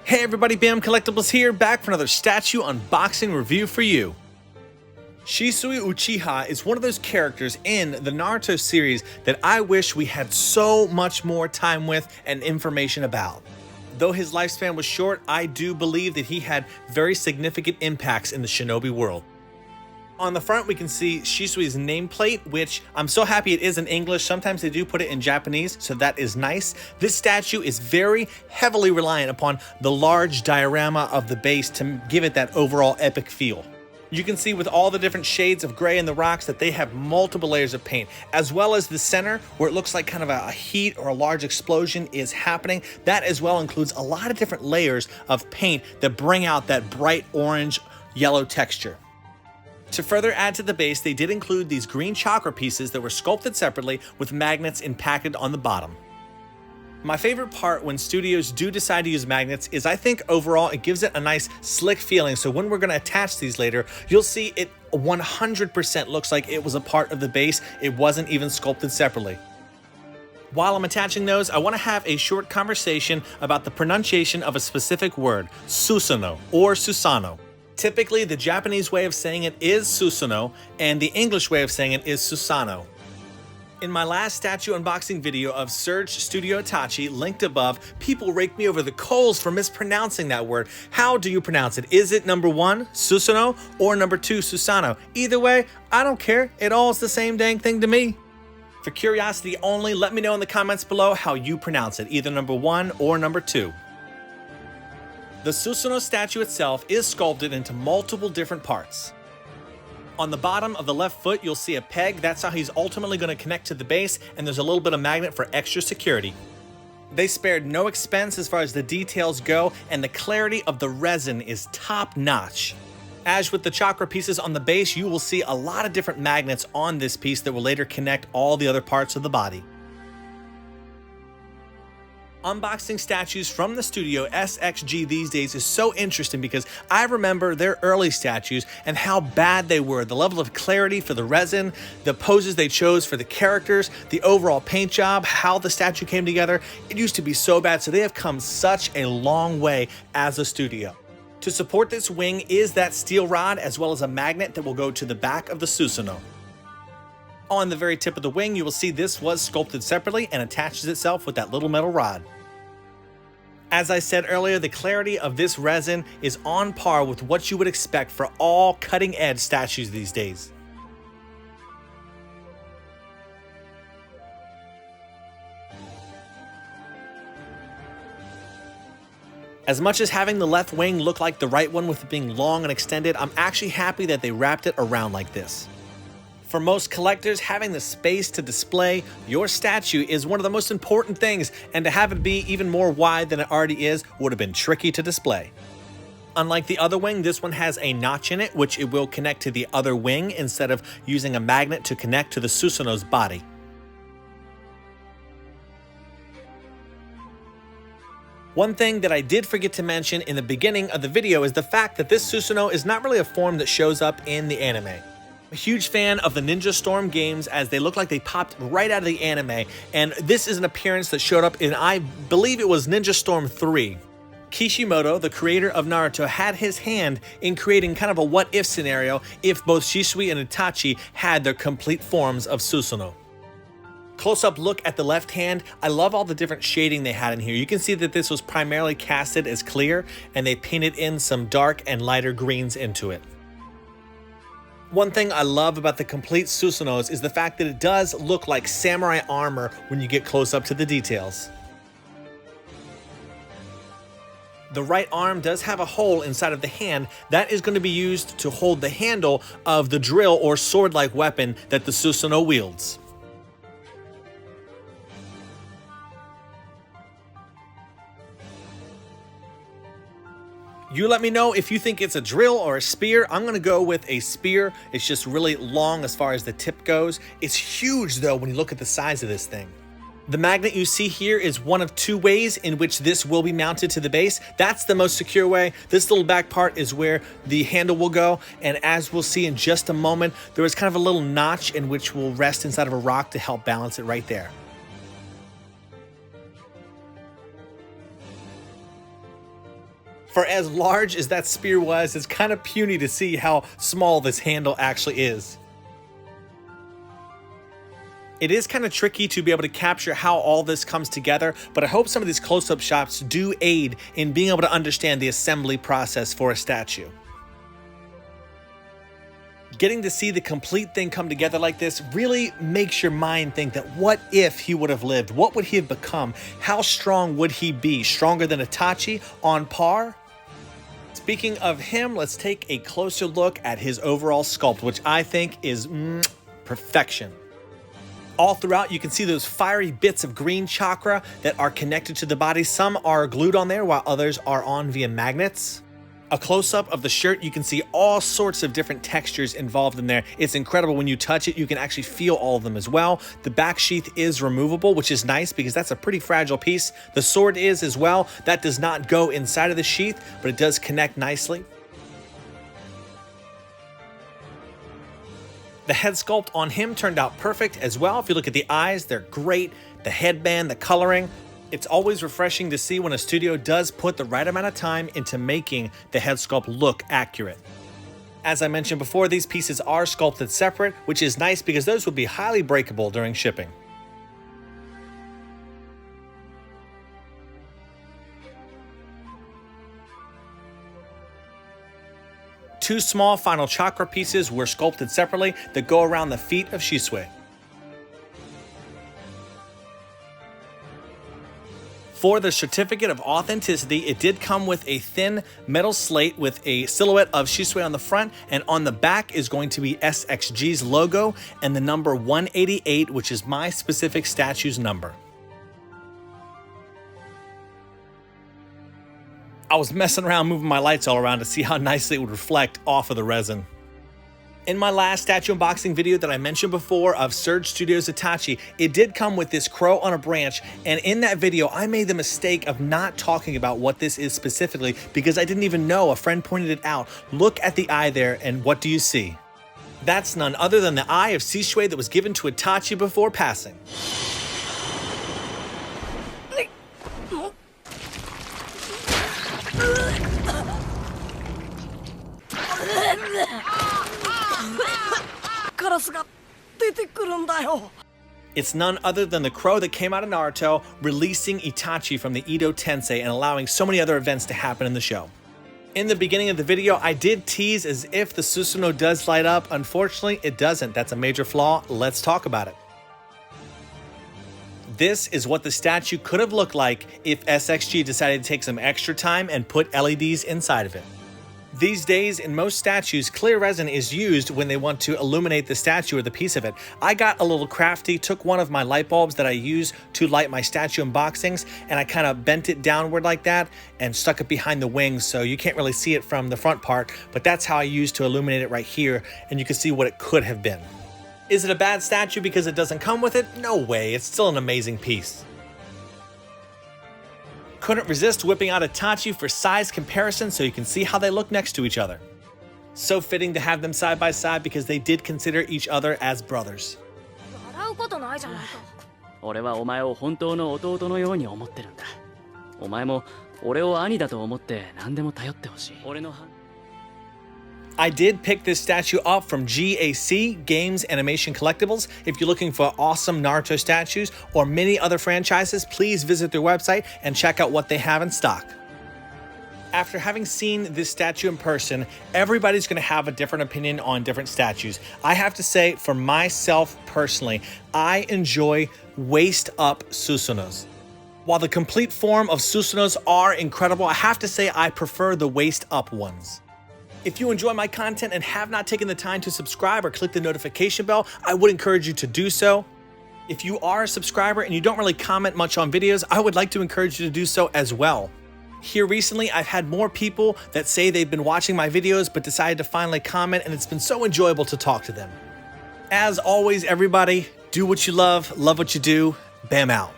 Hey everybody, Bam Collectibles here, back for another statue unboxing review for you. Shisui Uchiha is one of those characters in the Naruto series that I wish we had so much more time with and information about. Though his lifespan was short, I do believe that he had very significant impacts in the shinobi world. On the front, we can see Shisui's nameplate, which I'm so happy it is in English. Sometimes they do put it in Japanese, so that is nice. This statue is very heavily reliant upon the large diorama of the base to give it that overall epic feel. You can see with all the different shades of gray in the rocks that they have multiple layers of paint, as well as the center where it looks like kind of a heat or a large explosion is happening. That as well includes a lot of different layers of paint that bring out that bright orange yellow texture. To further add to the base, they did include these green chakra pieces that were sculpted separately with magnets impacted on the bottom. My favorite part when studios do decide to use magnets is I think overall it gives it a nice slick feeling, so when we're going to attach these later, you'll see it 100% looks like it was a part of the base. It wasn't even sculpted separately. While I'm attaching those, I want to have a short conversation about the pronunciation of a specific word, Susanoo or Susanoo. Typically, the Japanese way of saying it is Susanoo, and the English way of saying it is Susanoo. In my last statue unboxing video of Surge Studio Itachi, linked above, people raked me over the coals for mispronouncing that word. How do you pronounce it? Is it number 1, Susanoo, or number 2, Susanoo? Either way, I don't care. It all is the same dang thing to me. For curiosity only, let me know in the comments below how you pronounce it, either number 1 or number 2. The Susanoo statue itself is sculpted into multiple different parts. On the bottom of the left foot, you'll see a peg. That's how he's ultimately going to connect to the base, and there's a little bit of magnet for extra security. They spared no expense as far as the details go, and the clarity of the resin is top-notch. As with the chakra pieces on the base, you will see a lot of different magnets on this piece that will later connect all the other parts of the body. Unboxing statues from the studio SxG these days is so interesting because I remember their early statues and how bad they were. The level of clarity for the resin, the poses they chose for the characters, the overall paint job, how the statue came together. It used to be so bad, so they have come such a long way as a studio. To support this wing is that steel rod as well as a magnet that will go to the back of the Susanoo. On the very tip of the wing, you will see this was sculpted separately and attaches itself with that little metal rod. As I said earlier, the clarity of this resin is on par with what you would expect for all cutting-edge statues these days. As much as having the left wing look like the right one with it being long and extended, I'm actually happy that they wrapped it around like this. For most collectors, having the space to display your statue is one of the most important things, and to have it be even more wide than it already is would have been tricky to display. Unlike the other wing, this one has a notch in it, which it will connect to the other wing instead of using a magnet to connect to the Susanoo's body. One thing that I did forget to mention in the beginning of the video is the fact that this Susanoo is not really a form that shows up in the anime. I'm a huge fan of the Ninja Storm games as they look like they popped right out of the anime, and this is an appearance that showed up in, I believe it was Ninja Storm 3. Kishimoto, the creator of Naruto, had his hand in creating kind of a what-if scenario if both Shisui and Itachi had their complete forms of Susanoo. Close-up look at the left hand, I love all the different shading they had in here. You can see that this was primarily casted as clear, and they painted in some dark and lighter greens into it. One thing I love about the complete Susanoos is the fact that it does look like samurai armor when you get close up to the details. The right arm does have a hole inside of the hand that is going to be used to hold the handle of the drill or sword-like weapon that the Susanoo wields. You let me know if you think it's a drill or a spear. I'm going to go with a spear. It's just really long as far as the tip goes. It's huge though when you look at the size of this thing. The magnet you see here is one of 2 ways in which this will be mounted to the base. That's the most secure way. This little back part is where the handle will go, and as we'll see in just a moment, there is kind of a little notch in which will rest inside of a rock to help balance it right there. For as large as that spear was, it's kind of puny to see how small this handle actually is. It is kind of tricky to be able to capture how all this comes together, but I hope some of these close-up shots do aid in being able to understand the assembly process for a statue. Getting to see the complete thing come together like this really makes your mind think that what if he would have lived? What would he have become? How strong would he be? Stronger than Itachi? On par? Speaking of him, let's take a closer look at his overall sculpt, which I think is perfection. All throughout, you can see those fiery bits of green chakra that are connected to the body. Some are glued on there while others are on via magnets. A close-up of the shirt, you can see all sorts of different textures involved in there. It's incredible. When you touch it, you can actually feel all of them as well. The back sheath is removable, which is nice because that's a pretty fragile piece. The sword is as well. That does not go inside of the sheath, but it does connect nicely. The head sculpt on him turned out perfect as well. If you look at the eyes, they're great. The headband, the coloring. It's always refreshing to see when a studio does put the right amount of time into making the head sculpt look accurate. As I mentioned before, these pieces are sculpted separate, which is nice because those would be highly breakable during shipping. Two small final chakra pieces were sculpted separately that go around the feet of Shisui. For the certificate of authenticity, it did come with a thin metal slate with a silhouette of Shisui on the front, and on the back is going to be SxG's logo and the number 188, which is my specific statue's number. I was messing around moving my lights all around to see how nicely it would reflect off of the resin. In my last statue unboxing video that I mentioned before of Surge Studios Itachi, it did come with this crow on a branch, and in that video I made the mistake of not talking about what this is specifically because I didn't even know. A friend pointed it out. Look at the eye there, and what do you see? That's none other than the eye of Shisui that was given to Itachi before passing. It's none other than the crow that came out of Naruto, releasing Itachi from the Edo Tensei and allowing so many other events to happen in the show. In the beginning of the video, I did tease as if the Susanoo does light up. Unfortunately, it doesn't. That's a major flaw. Let's talk about it. This is what the statue could have looked like if SxG decided to take some extra time and put LEDs inside of it. These days, in most statues, clear resin is used when they want to illuminate the statue or the piece of it. I got a little crafty, took one of my light bulbs that I use to light my statue unboxings, and I kind of bent it downward like that and stuck it behind the wings so you can't really see it from the front part, but that's how I used to illuminate it right here, and you can see what it could have been. Is it a bad statue because it doesn't come with it? No way, it's still an amazing piece. Couldn't resist whipping out Itachi for size comparison so you can see how they look next to each other. So fitting to have them side by side because they did consider each other as brothers. 俺はお前を本当の弟のように思ってるんだ。お前も俺を兄だと思って何でも頼ってほしい。俺の I did pick this statue up from GAC, Games Animation Collectibles. If you're looking for awesome Naruto statues or many other franchises, please visit their website and check out what they have in stock. After having seen this statue in person, everybody's going to have a different opinion on different statues. I have to say, for myself personally, I enjoy waist-up Susanoos. While the complete form of Susanoos are incredible, I have to say I prefer the waist-up ones. If you enjoy my content and have not taken the time to subscribe or click the notification bell, I would encourage you to do so. If you are a subscriber and you don't really comment much on videos, I would like to encourage you to do so as well. Here recently, I've had more people that say they've been watching my videos but decided to finally comment, and it's been so enjoyable to talk to them. As always, everybody, do what you love what you do. Bam out.